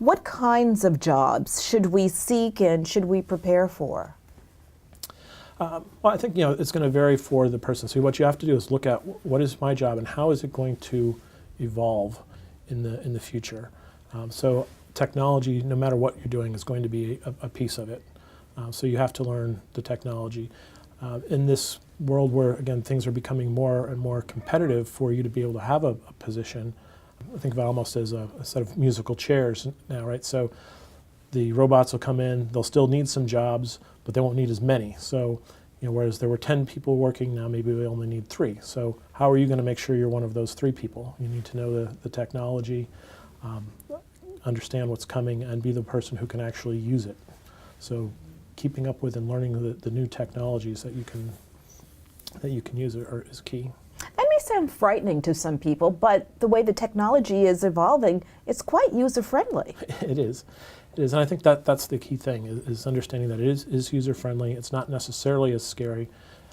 What kinds of jobs should we seek and should we prepare for? Well, I think it's going to vary for the person. So what you have to do is look at what is my job and how is it going to evolve in the future. So technology, no matter what you're doing, is going to be a piece of it. So you have to learn the technology. In this world where, again, things are becoming more and more competitive for you to be able to have a position, I think of it almost as a set of musical chairs now, right? So the robots will come in, they'll still need some jobs, but they won't need as many. So, whereas there were 10 people working, now maybe we only need 3. So how are you going to make sure you're one of those 3 people? You need to know the technology, understand what's coming, and be the person who can actually use it. So keeping up with and learning the new technologies that you can use is key. That may sound frightening to some people, but the way the technology is evolving, it's quite user-friendly. It is. It is, and I think that's the key thing, is understanding that it is user-friendly. It's not necessarily as scary.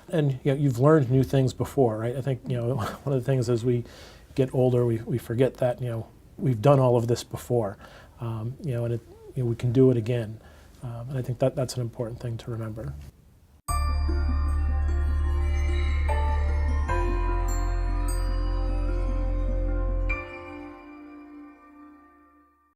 And you've learned new things before, right? I think one of the things as we get older, we forget that we've done all of this before, and we can do it again. And I think that's an important thing to remember.